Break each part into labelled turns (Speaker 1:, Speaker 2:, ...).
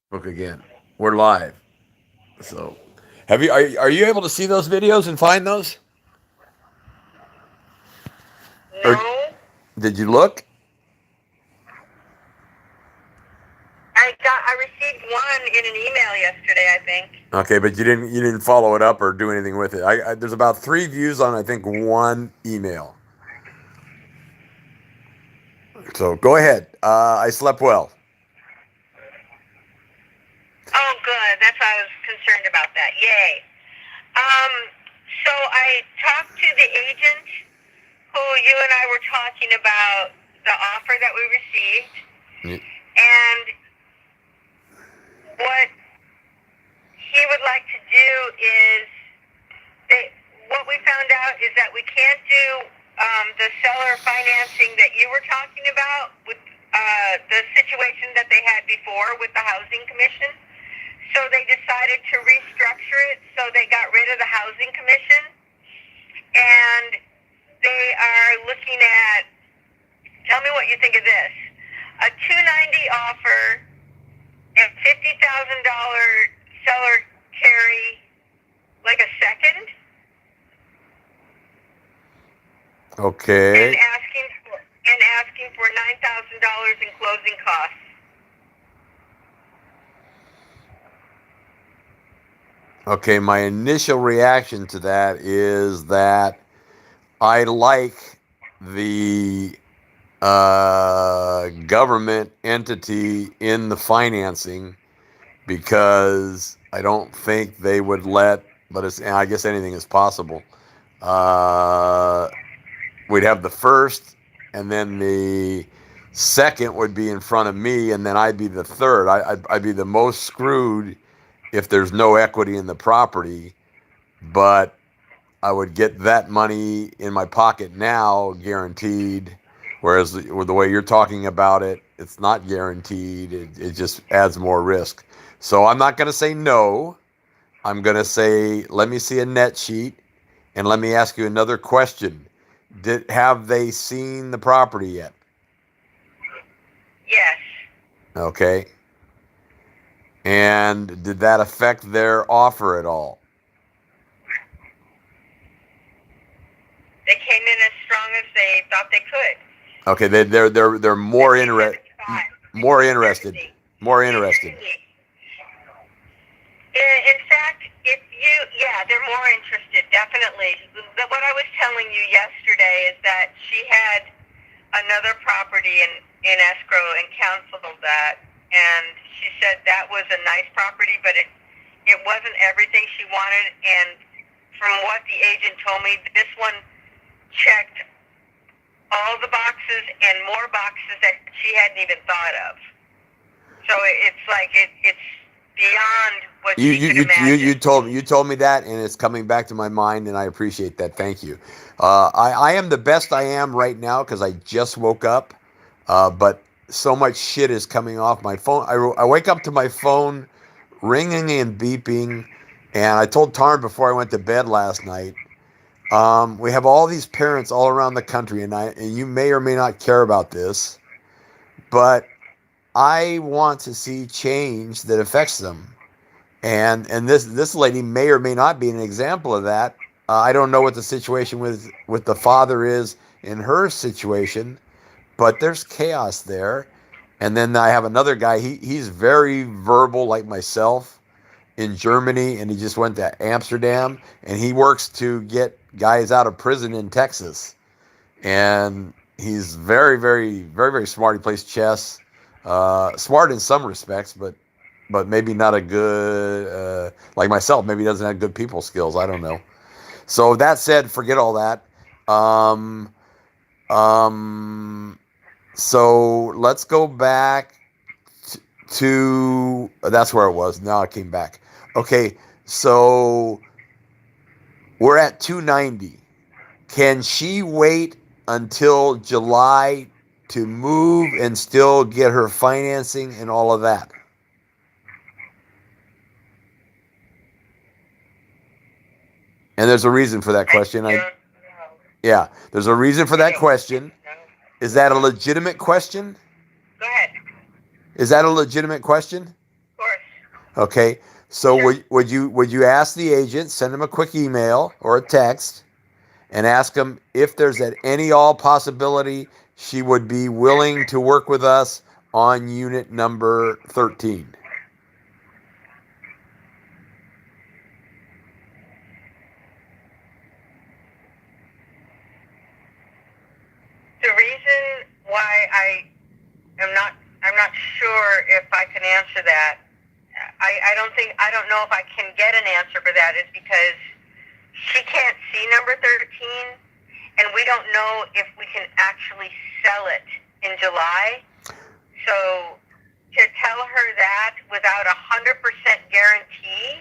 Speaker 1: Book again. We're live. So, have you are you able to see those videos and find those? Or
Speaker 2: No,
Speaker 1: did you look?
Speaker 2: I received one in an email yesterday, I think.
Speaker 1: Okay, but you didn't follow it up or do anything with it. There's about 3 views on I think one email. So go ahead. I slept well.
Speaker 2: Oh, good. That's why I was concerned about that. Yay. Um, so I talked to the agent who you and I were talking about the offer that we received, and what he would like to do is, what we found out is that we can't do the seller financing that you were talking about with the situation that they had before with the housing commission. So they decided to restructure it. So they got rid of the housing commission, and they are looking at. Tell me what you think of this: a 290 offer and $50,000 seller carry, like a second, and
Speaker 1: Okay.
Speaker 2: asking for $9,000 in closing costs.
Speaker 1: Okay, my initial reaction to that is that I like the government entity in the financing because I don't think they would let, but I guess anything is possible. Uh, we'd have the first, and then the second would be in front of me, and then I'd be the third. I'd be the most screwed if there's no equity in the property, but I would get that money in my pocket now, guaranteed. Whereas the way you're talking about it, it's not guaranteed. It just adds more risk. So I'm not going to say no. I'm going to say, let me see a net sheet and let me ask you another question. Have they seen the property yet?
Speaker 2: Yes,
Speaker 1: Okay. And did that affect their offer at all?
Speaker 2: they came in as strong as they thought they could.
Speaker 1: Okay, they're more more interested,
Speaker 2: 50-75.
Speaker 1: more interested.
Speaker 2: In fact, if you, yeah, they're more interested, definitely. What I was telling you yesterday is that she had another property in escrow and canceled that. And she said that was a nice property, but it wasn't everything she wanted. And from what the agent told me, this one checked all the boxes and more boxes that she hadn't even thought of. So it's like it's beyond what
Speaker 1: You
Speaker 2: she
Speaker 1: you
Speaker 2: could
Speaker 1: you you
Speaker 2: imagine.
Speaker 1: you told me that, and it's coming back to my mind, and I appreciate that. Thank you. I am the best I am right now because I just woke up, but so much shit is coming off my phone. I wake up to my phone ringing and beeping, and I told Tarn before I went to bed last night. We have all these parents all around the country, and you may or may not care about this, but I want to see change that affects them. And this lady may or may not be an example of that. I don't know what the situation with the father is in her situation, but there's chaos there. And then I have another guy. He's very verbal, like myself, in Germany, and he just went to Amsterdam, and he works to get guys out of prison in Texas. And he's very, very, very, very smart. He plays chess, smart in some respects, but maybe not a good like myself. Maybe he doesn't have good people skills. I don't know. So that said, forget all that. Um, um, so let's go back to that's where it was. Now I came back. Okay, so we're at 290. Can she wait until July to move and still get her financing and all of that? And there's a reason for that
Speaker 2: I
Speaker 1: question.
Speaker 2: don't know.
Speaker 1: Yeah, there's a reason for
Speaker 2: I
Speaker 1: that
Speaker 2: don't
Speaker 1: question.
Speaker 2: know.
Speaker 1: Is that a legitimate question?
Speaker 2: Go ahead.
Speaker 1: Is that a legitimate question?
Speaker 2: Of course.
Speaker 1: Okay. So
Speaker 2: Sure.
Speaker 1: would you ask the agent, send him a quick email or a text, and ask him if there's at any all possibility she would be willing to work with us on unit number 13.
Speaker 2: The reason why I'm not sure if I can answer that. I don't know if I can get an answer for that, is because she can't see number 13, and we don't know if we can actually sell it in July. So to tell her that without 100% guarantee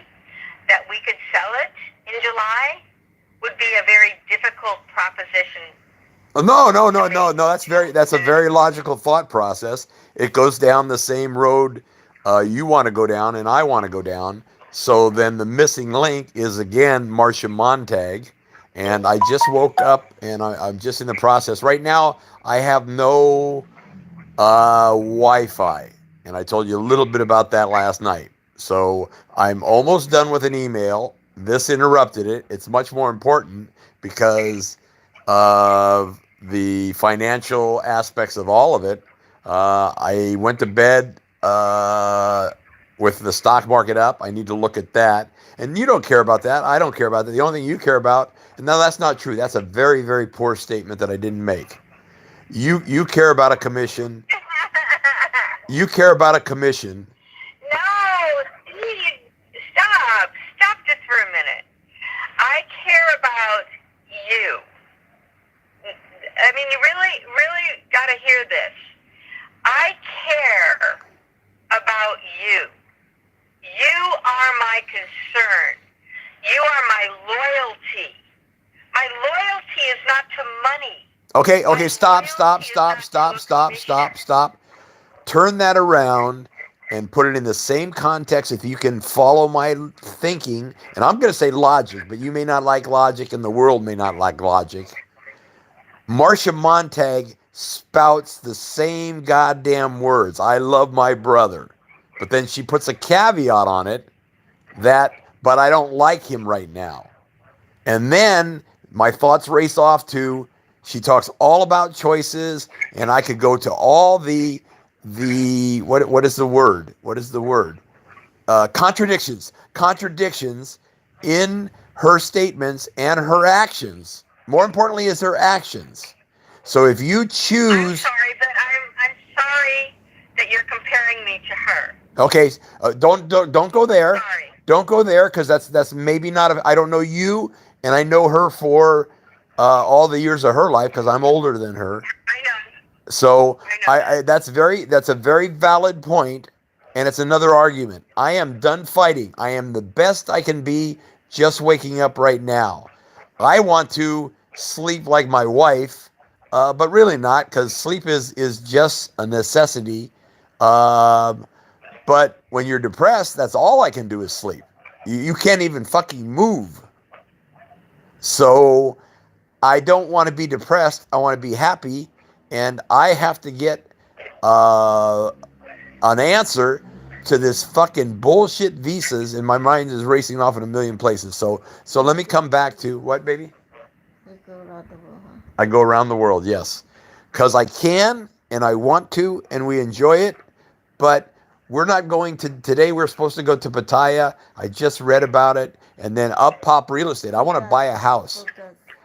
Speaker 2: that we could sell it in July would be a very difficult proposition.
Speaker 1: No. That's a very logical thought process. It goes down the same road you want to go down and I want to go down. So then the missing link is again Marcia Montag. And I just woke up and I'm just in the process. Right now, I have no Wi-Fi, and I told you a little bit about that last night. So I'm almost done with an email. This interrupted it. It's much more important because of the financial aspects of all of it. I went to bed with the stock market up. I need to look at that. And you don't care about that. I don't care about that. The only thing you care about, and no, that's not true. That's a very, very poor statement that I didn't make. You care about a commission. You care about a commission.
Speaker 2: No, Steve, stop. Stop just for a minute. I care about you. I mean, you really got to hear this. I care about you. You are my concern. You are my loyalty. My loyalty is not to money.
Speaker 1: Okay, stop. Turn that around and put it in the same context if you can follow my thinking. And I'm going to say logic, but you may not like logic and the world may not like logic. Marcia Montag spouts the same goddamn words. I love my brother. But then she puts a caveat on it but I don't like him right now. And then my thoughts race off to, she talks all about choices, and I could go to all the what is the word? What is the word? Contradictions in her statements and her actions. More importantly, is her actions. So if you
Speaker 2: I'm
Speaker 1: choose,
Speaker 2: sorry, but I'm sorry that you're comparing me to her.
Speaker 1: okay, don't go there.
Speaker 2: Sorry.
Speaker 1: Don't go there because that's maybe not. I don't know you, and I know her for all the years of her life because I'm older than her.
Speaker 2: I know.
Speaker 1: So
Speaker 2: I know.
Speaker 1: that's a very valid point, and it's another argument. I am done fighting. I am the best I can be just waking up right now. I want to sleep like my wife, but really not because sleep is just a necessity. But when you're depressed, that's all I can do is sleep. You can't even fucking move. So I don't want to be depressed. I want to be happy. And I have to get an answer to this fucking bullshit visas, and my mind is racing off in a million places. So let me come back to what, baby?
Speaker 3: You go around the world, huh?
Speaker 1: I go around the world, yes. Because I can and I want to and we enjoy it, but we're not going to, today we're supposed to go to Pattaya. I just read about it. And then up pop real estate. I want to buy a house.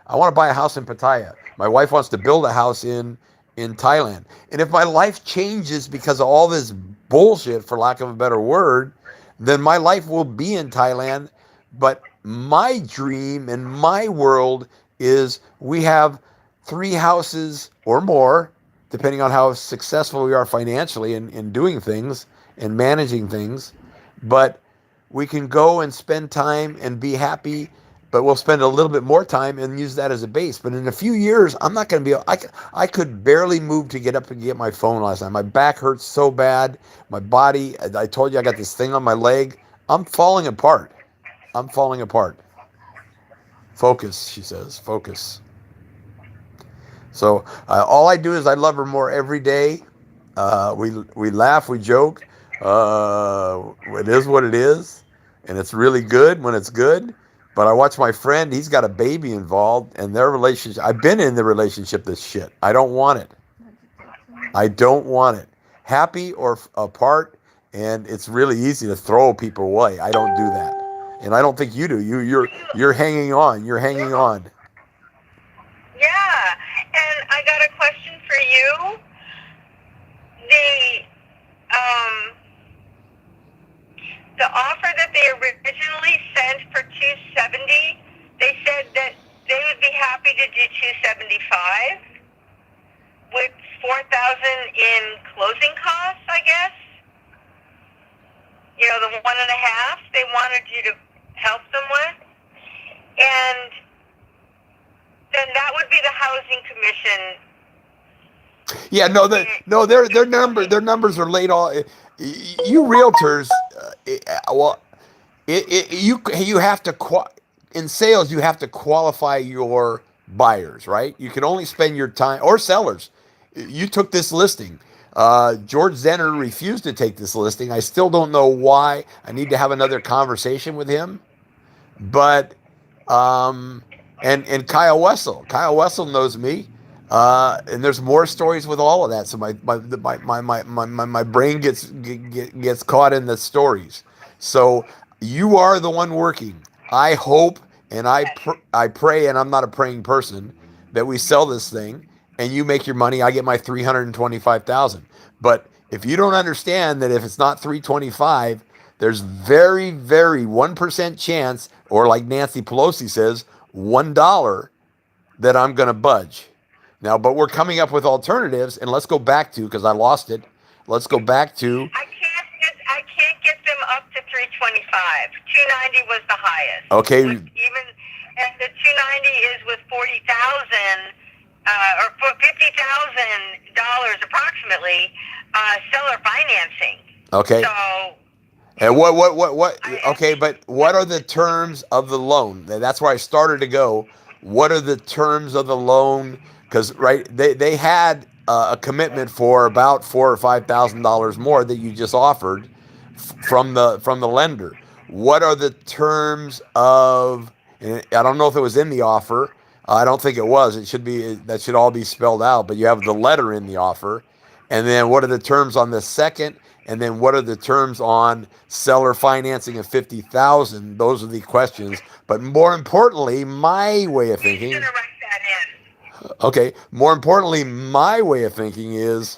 Speaker 1: I want to buy a house in Pattaya. My wife wants to build a house in Thailand. And if my life changes because of all this bullshit, for lack of a better word, then my life will be in Thailand. But my dream and my world is we have 3 houses or more, depending on how successful we are financially in doing things and managing things. But we can go and spend time and be happy, but we'll spend a little bit more time and use that as a base. But in a few years, I'm not going to be, I could barely move to get up and get my phone last night. My back hurts so bad. My body, I told you I got this thing on my leg. I'm falling apart. I'm falling apart. Focus, she says, focus. So all I do is I love her more every day. We laugh, we joke. It is what it is, and it's really good when it's good. But I watch my friend; he's got a baby involved, and their relationship. I've been in the relationship. This shit. I don't want it.
Speaker 3: Had to talk to me.
Speaker 1: I don't want it. Happy or apart, and it's really easy to throw people away. I don't do that, and I don't think you do. You're hanging on. You're hanging on.
Speaker 2: Yeah, and I got a question for you. The um, the offer that they originally sent for 270, they said that they would be happy to do 275 with 4,000 in closing costs, I guess. You know, the 1.5 they wanted you to help them with, and then that would be the housing commission.
Speaker 1: Yeah, no, their numbers are late. All you realtors, well, you have to in sales you have to qualify your buyers, right? You can only spend your time or sellers. You took this listing. George Zenner refused to take this listing. I still don't know why. I need to have another conversation with him. But um, and Kyle Wessel knows me. And there's more stories with all of that. So my brain gets caught in the stories. So you are the one working. I hope and I pray, and I'm not a praying person, that we sell this thing and you make your money. I get my 325,000. But if you don't understand that if it's not 325, there's very 1% chance, or like Nancy Pelosi says, $1 that I'm going to budge. Now, but we're coming up with alternatives, and let's go back to, because I lost it. Let's go back to,
Speaker 2: I can't get them up to 325. 290 was the highest.
Speaker 1: okay,
Speaker 2: Even and the 290 is with 40,000 or $50,000 approximately seller financing.
Speaker 1: okay.
Speaker 2: So
Speaker 1: And okay, but what are the terms of the loan? That's where I started to go. What are the terms of the loan? Because right, they had a commitment for about $4,000 or $5,000 more that you just offered from the lender. What are the terms of? And I don't know if it was in the offer. I don't think it was. It should be. That should all be spelled out. But you have the letter in the offer, and then what are the terms on the second? And then what are the terms on seller financing of 50,000? Those are the questions. But more importantly, my way of
Speaker 2: he's
Speaker 1: thinking.
Speaker 2: going to write that in.
Speaker 1: Okay. More importantly, my way of thinking is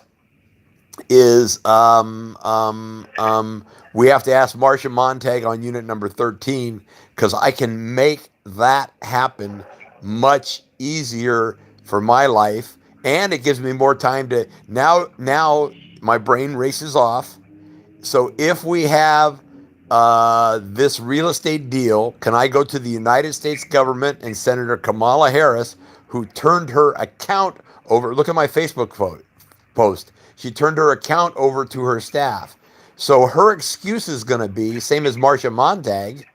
Speaker 1: we have to ask Marcia Montag on unit number 13, because I can make that happen much easier for my life, and it gives me more time to now my brain races off. So if we have this real estate deal, can I go to the United States government and Senator Kamala Harris, who turned her account over? Look at my Facebook post. She turned her account over to her staff. So her excuse is going to be, same as Marcia Montag,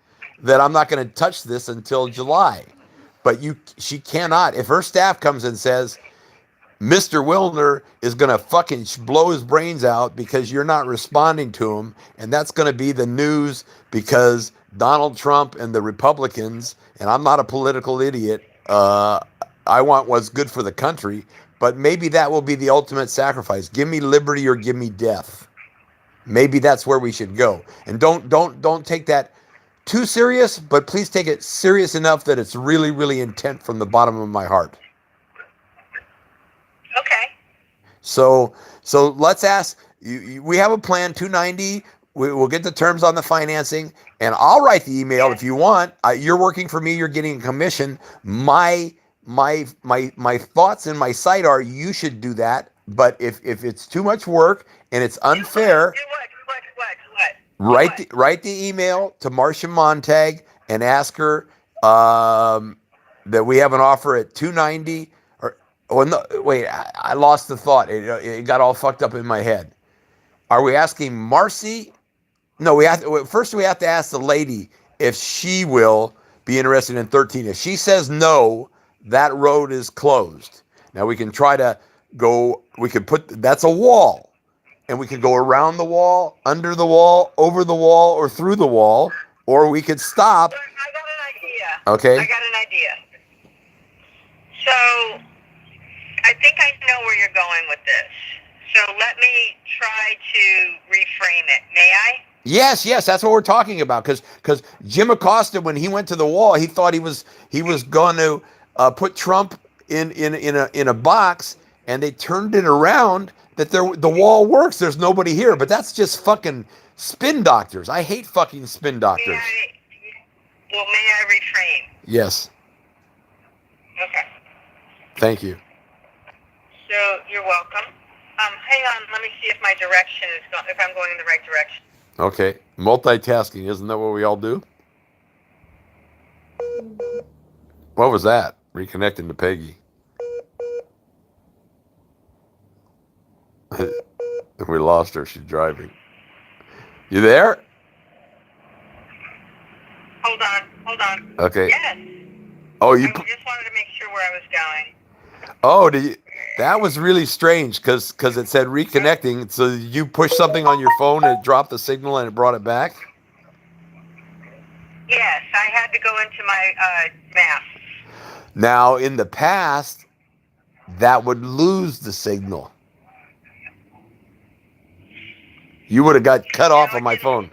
Speaker 1: that I'm not going to touch this until July. But she cannot. If her staff comes and says, Mr. Wilner is going to fucking blow his brains out because you're not responding to him. And that's going to be the news, because Donald Trump and the Republicans, and I'm not a political idiot, I want what's good for the country, but maybe that will be the ultimate sacrifice. Give me liberty or give me death. Maybe that's where we should go. And don't take that too serious, but please take it serious enough that it's really intent from the bottom of my heart.
Speaker 2: Okay.
Speaker 1: So let's ask. We have a plan. 290. We'll get the terms on the financing, and I'll write the email if you want. You're working for me. You're getting a commission. My thoughts and my sight are you should do that. But if it's too much work and it's unfair,
Speaker 2: Do what?
Speaker 1: write the email to Marcia Montag and ask her that we have an offer at 290. Oh no! Wait, I lost the thought. It got all fucked up in my head. Are we asking Marcy? No, we have to, first we have to ask the lady if she will be interested in 13. If she says no, that road is closed. Now we can try to go. We could put that's a wall. and we could go around the wall, under the wall, over the wall, or through the wall, or we could stop.
Speaker 2: But I got an idea.
Speaker 1: Okay.
Speaker 2: I got an idea. So I think I know where you're going with this. So let me try to reframe it. May I?
Speaker 1: Yes, that's what we're talking about. Because Jim Acosta, when he went to the wall, he thought he was going to put Trump in a box, and they turned it around that the wall works. There's nobody here, but that's just fucking spin doctors. I hate fucking spin doctors.
Speaker 2: May I reframe?
Speaker 1: Yes.
Speaker 2: Okay.
Speaker 1: Thank you.
Speaker 2: So you're welcome. Hang on. Let me see if my direction is if I'm going in the right direction.
Speaker 1: Okay. Multitasking, isn't that what we all do? What was that? Reconnecting to Peggy. We lost her. She's driving. You there?
Speaker 2: Hold on.
Speaker 1: Okay.
Speaker 2: Yes.
Speaker 1: Oh,
Speaker 2: I just wanted to make sure where I was going.
Speaker 1: Oh, that was really strange because it said reconnecting. So you pushed something on your phone and it dropped the signal and it brought it back?
Speaker 2: Yes, I had to go into my maps.
Speaker 1: Now, in the past, that would lose the signal. You would have got cut off on my phone.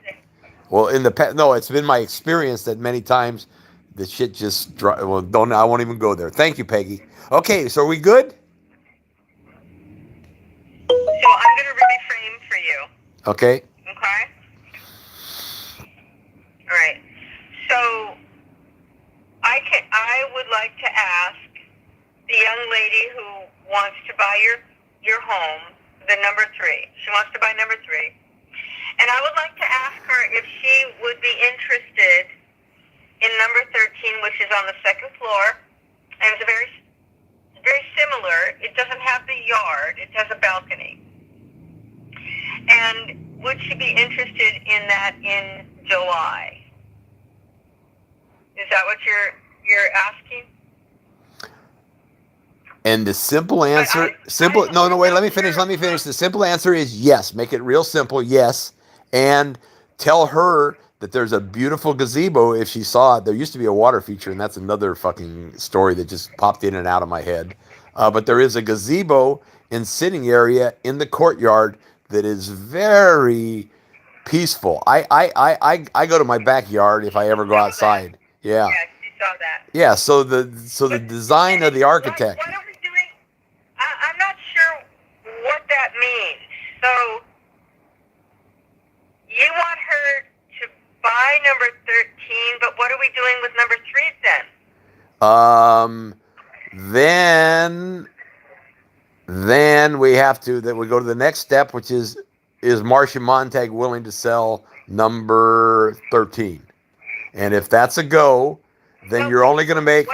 Speaker 1: Well, in the past, no, it's been my experience that many times the shit just I won't even go there. Thank you, Peggy. Okay, so are we good?
Speaker 2: So I'm going to reframe for you.
Speaker 1: Okay.
Speaker 2: Okay? All right. So I would like to ask the young lady who wants to buy your home, the number 3. She wants to buy number 3. And I would like to ask her if she would be interested in number 13, which is on the 2nd floor. And it's very similar. It doesn't have the yard. It has a balcony. And would she be interested in that in July? Is that what you're asking?
Speaker 1: And the simple answer, wait, let me finish. The simple answer is yes. Make it real simple, yes. And tell her that there's a beautiful gazebo if she saw it. There used to be a water feature, and that's another fucking story that just popped in and out of my head. But there is a gazebo and sitting area in the courtyard that is very peaceful. I go to my backyard if I ever go outside. Yeah.
Speaker 2: Yeah, she saw that.
Speaker 1: Yeah, so the design of the architect.
Speaker 2: What are we doing? I'm not sure what that means. So you want her to buy number 13, but what are we doing with number 3 then?
Speaker 1: Then we have to we go to the next step, which is Marcia Montag willing to sell number 13? And if that's a go, then you're only going to make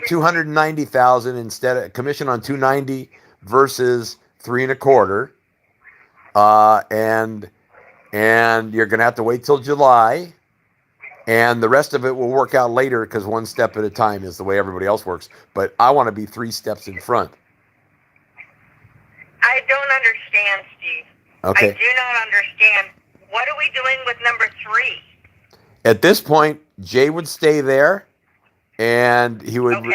Speaker 1: 290,000 instead of commission on 290 versus 3 1/4. And you're going to have to wait till July, and the rest of it will work out later because one step at a time is the way everybody else works. But I want to be 3 steps in front.
Speaker 2: I don't understand, Steve.
Speaker 1: Okay.
Speaker 2: I do not understand. What are we doing with number 3?
Speaker 1: At this point, Jay would stay there, and he would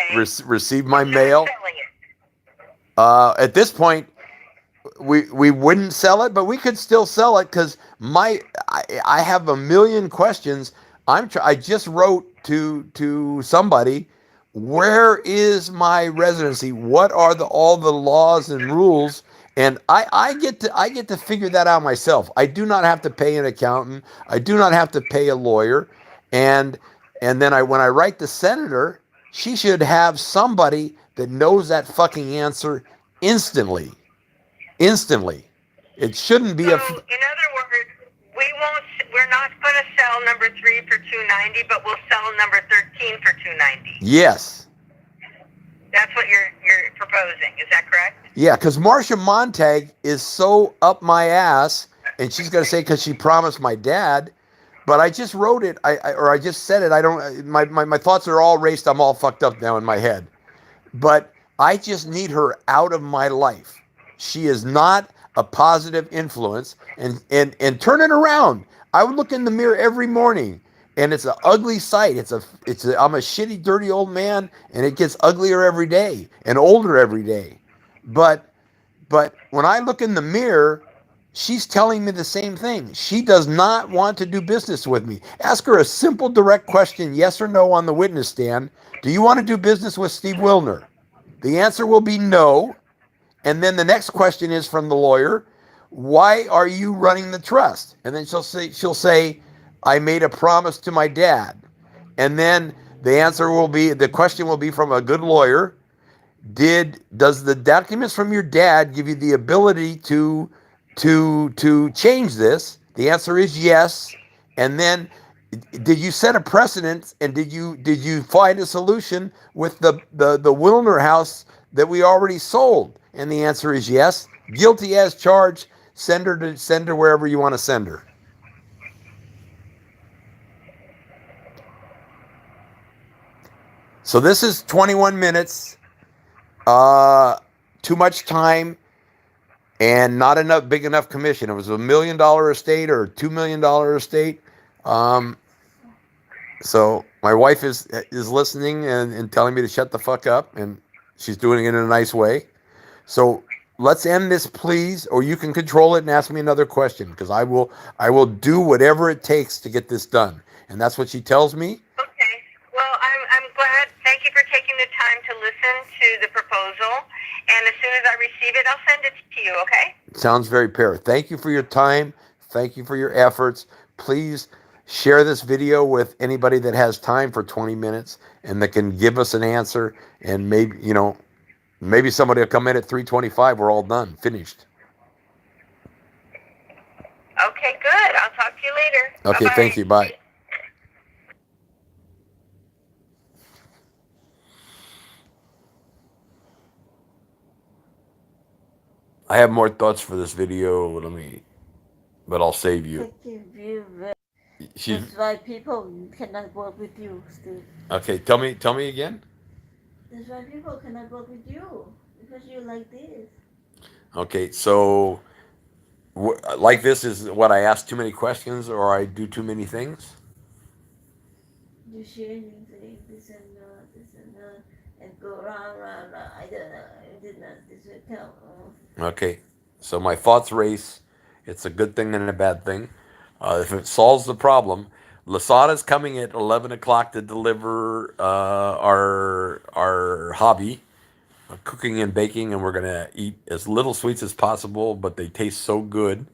Speaker 1: receive my mail. At this point, we wouldn't sell it, but we could still sell it because I have a million questions. I just wrote to somebody, where is my residency? What are all the laws and rules? And I get to figure that out myself. I do not have to pay an accountant. I do not have to pay a lawyer. And then when I write the senator, she should have somebody that knows that fucking answer instantly. It shouldn't be
Speaker 2: in other words, we're not going to sell number 3 for 290, but we'll sell number 13 for 290.
Speaker 1: Yes.
Speaker 2: That's what you're proposing. Is that correct?
Speaker 1: Yeah, because Marcia Montag is so up my ass, and she's going to say because she promised my dad, but I just wrote it, I just said it. I don't. My thoughts are all raced. I'm all fucked up now in my head, but I just need her out of my life. She is not. a positive influence and turn it around. I would look in the mirror every morning and it's an ugly sight. I'm a shitty, dirty old man, and it gets uglier every day and older every day. But but when I look in the mirror, she's telling me the same thing. She does not want to do business with me. Ask her a simple, direct question, yes or no, on the witness stand. Do you want to do business with Steve Wilner? The answer will be no. And then the next question is from the lawyer, why are you running the trust? And then she'll say, I made a promise to my dad. And then the question will be from a good lawyer, does the documents from your dad give you the ability to change this? The answer is yes. And then did you set a precedent, and did you find a solution with the Wilner house that we already sold? And the answer is yes. Guilty as charged. Send her wherever you want to send her. So this is 21 minutes. Too much time and not enough big enough commission. It was $1 million estate or $2 million estate. Um, so my wife is listening and telling me to shut the fuck up, and she's doing it in a nice way. So let's end this, please, or you can control it and ask me another question, because I will do whatever it takes to get this done, and that's what she tells me.
Speaker 2: Okay. Well, I'm glad. Thank you for taking the time to listen to the proposal. And as soon as I receive it, I'll send it to you, okay?
Speaker 1: Sounds very fair. Thank you for your time. Thank you for your efforts. Please share this video with anybody that has time for 20 minutes and that can give us an answer. And maybe somebody will come in at 3:25. We're all done, finished.
Speaker 2: Okay, good. I'll talk to you later.
Speaker 1: Okay,
Speaker 2: Bye-bye.
Speaker 1: thank you. Bye. I have more thoughts for this video. But I'll save you.
Speaker 3: Thank you very.
Speaker 1: She's
Speaker 3: That's why people cannot work with you, Steve.
Speaker 1: okay. Tell me again.
Speaker 3: That's why people cannot work with you because you like this.
Speaker 1: Okay, so like this is what I ask too many questions or I do too many things.
Speaker 3: You share anything, this and that, and go round. I don't know. I did not. This will tell.
Speaker 1: Okay, so my thoughts race. It's a good thing and a bad thing. If it solves the problem, Lasada's coming at 11 o'clock to deliver our hobby, cooking and baking, and we're gonna eat as little sweets as possible, but they taste so good,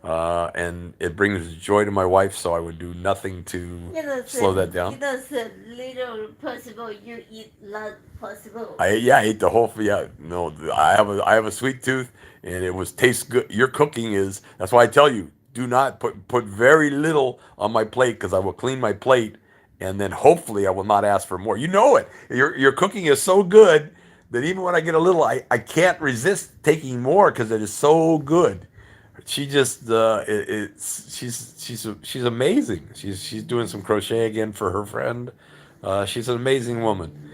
Speaker 1: and it brings joy to my wife. So I would do nothing to slow that down.
Speaker 3: You know, said little possible. You eat lot possible.
Speaker 1: I ate the whole. Yeah, no, I have a sweet tooth, and it was tastes good. Your cooking is. That's why I tell you, do not put very little on my plate, because I will clean my plate, and then hopefully I will not ask for more. You know it. Your cooking is so good that even when I get a little, I can't resist taking more because it is so good. She just she's amazing. She's doing some crochet again for her friend. She's an amazing woman.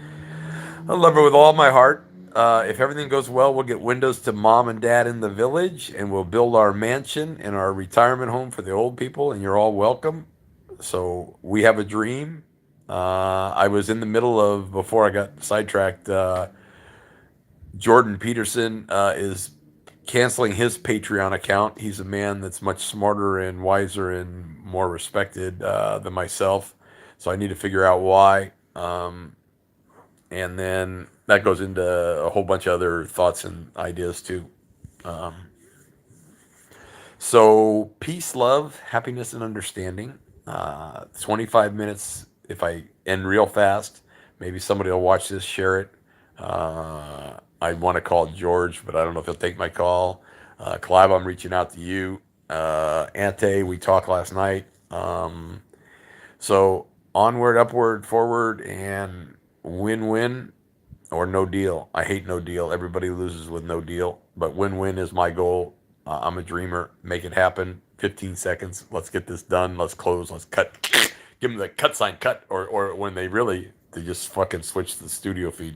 Speaker 1: I love her with all my heart. If everything goes well, we'll get windows to mom and dad in the village, and we'll build our mansion and our retirement home for the old people, and you're all welcome. So we have a dream. I was in the middle of, before I got sidetracked, Jordan Peterson is canceling his Patreon account. He's a man that's much smarter and wiser and more respected than myself. So I need to figure out why. And then that goes into a whole bunch of other thoughts and ideas too. Um, so peace, love, happiness, and understanding. 25 minutes. If I end real fast, maybe somebody will watch this, share it. I want to call George, but I don't know if he'll take my call. Clive, I'm reaching out to you. Ante, we talked last night. So onward, upward, forward, and win-win or no deal. I hate no deal. Everybody loses with no deal, but win-win is my goal. I'm a dreamer. Make it happen. 15 seconds. Let's get this done. Let's close. Let's cut. Give them the cut sign, cut, or when they just fucking switch the studio feed.